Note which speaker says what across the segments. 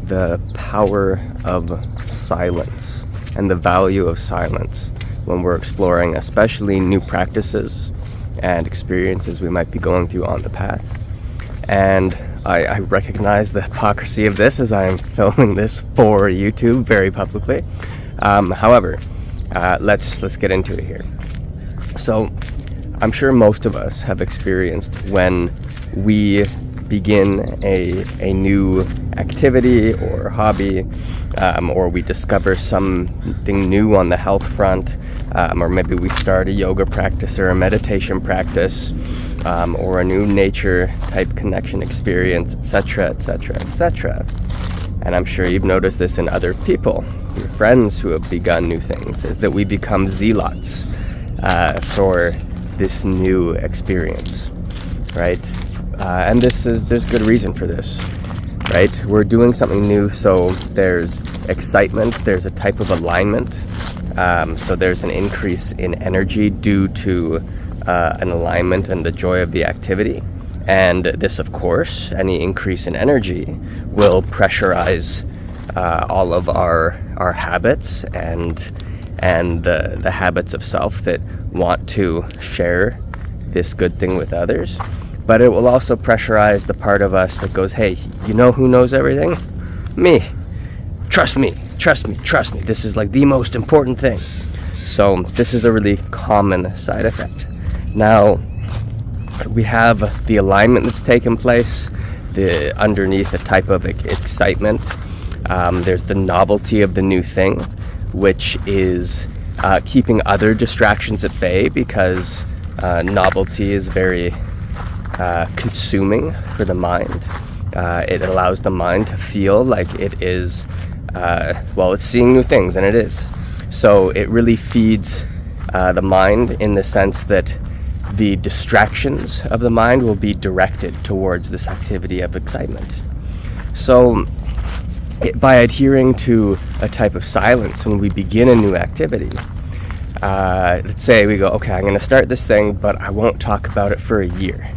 Speaker 1: the power of silence and the value of silence when we're exploring especially new practices and experiences we might be going through on the path. And I recognize the hypocrisy of this as I am filming this for YouTube very publicly. However, let's get into it here. So I'm sure most of us have experienced when we begin a new activity or hobby, or we discover something new on the health front, or maybe we start a yoga practice or a meditation practice, or a new nature type connection experience, etc., etc., etc. And I'm sure you've noticed this in other people, your friends who have begun new things, is that we become zealots for this new experience, right? And there's good reason for this, right? We're doing something new, so there's excitement, there's a type of alignment, so there's an increase in energy due to an alignment and the joy of the activity. And this, of course, any increase in energy will pressurize all of our habits and the habits of self that want to share this good thing with others. But it will also pressurize the part of us that goes, hey, you know who knows everything? Me. Trust me, trust me, trust me. This is like the most important thing. So this is a really common side effect. Now, we have the alignment that's taken place, underneath a type of excitement. There's the novelty of the new thing, which is keeping other distractions at bay, because novelty is very consuming for the mind. It allows the mind to feel like it is, it's seeing new things, and it is. So it really feeds the mind in the sense that the distractions of the mind will be directed towards this activity of excitement. So by adhering to a type of silence when we begin a new activity, let's say we go, okay, I'm going to start this thing, but I won't talk about it for a year.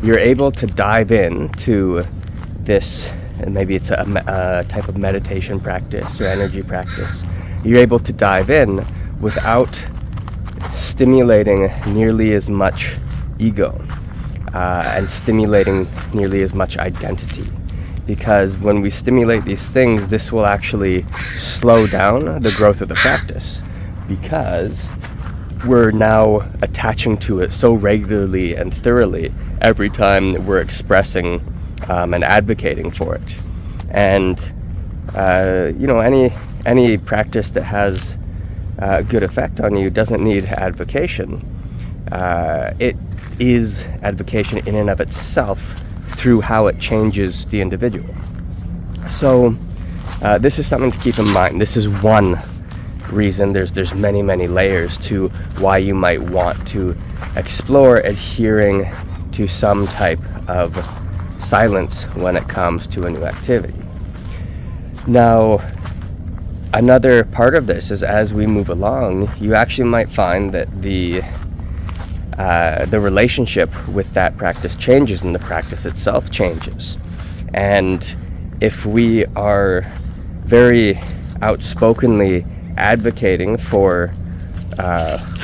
Speaker 1: You're able to dive into this, and maybe it's a type of meditation practice or energy practice. You're able to dive in without stimulating nearly as much ego and stimulating nearly as much identity. Because when we stimulate these things, this will actually slow down the growth of the practice, because we're now attaching to it so regularly and thoroughly every time we're expressing and advocating for it. And any practice that has good effect on you doesn't need advocation. It is advocation in and of itself through how it changes the individual. So this is something to keep in mind. This is one reason. There's many layers to why you might want to explore adhering to some type of silence when it comes to a new activity. Now, another part of this is, as we move along, you actually might find that the relationship with that practice changes, and the practice itself changes. And if we are very outspokenly advocating for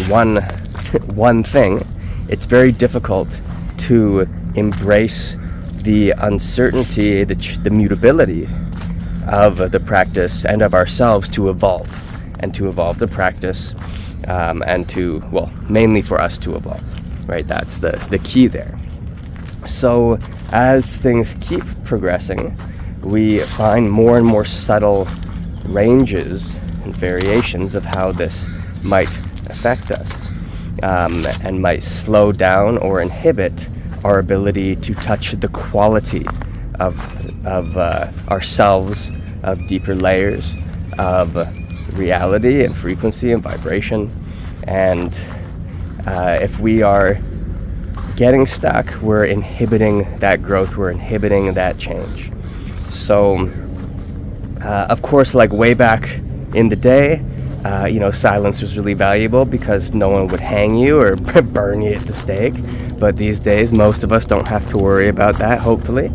Speaker 1: one thing, it's very difficult to embrace the uncertainty, the mutability of the practice and of ourselves to evolve the practice, and to, mainly for us to evolve, right? That's the key there. So as things keep progressing, we find more and more subtle ranges and variations of how this might affect us, and might slow down or inhibit our ability to touch the quality of ourselves, of deeper layers of reality and frequency and vibration. And if we are getting stuck, we're inhibiting that growth, we're inhibiting that change. So of course, like way back in the day, silence was really valuable because no one would hang you or burn you at the stake. But these days, most of us don't have to worry about that, hopefully.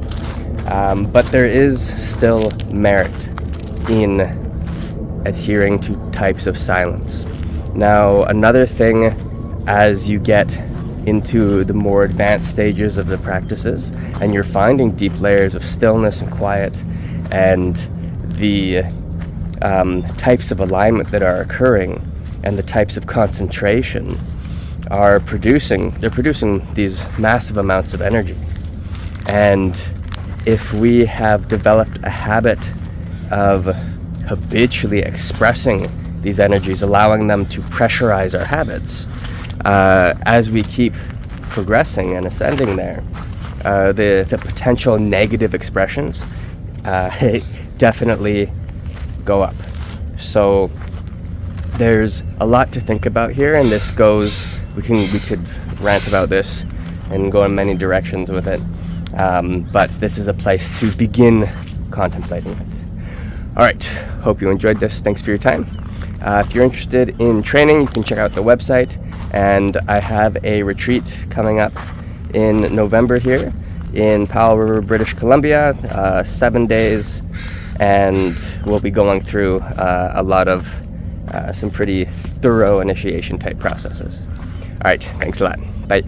Speaker 1: But there is still merit in adhering to types of silence. Now, another thing, as you get into the more advanced stages of the practices and you're finding deep layers of stillness and quiet, and the types of alignment that are occurring and the types of concentration are producing these massive amounts of energy. And if we have developed a habit of habitually expressing these energies, allowing them to pressurize our habits, as we keep progressing and ascending there, the potential negative expressions definitely go up. So there's a lot to think about here, and this goes, we could rant about this and go in many directions with it, but this is a place to begin contemplating it. All right, hope you enjoyed this. Thanks for your time. If you're interested in training, you can check out the website, and I have a retreat coming up in November here in Powell River, British Columbia, 7 days, and we'll be going through a lot of some pretty thorough initiation type processes. All right, thanks a lot. Bye.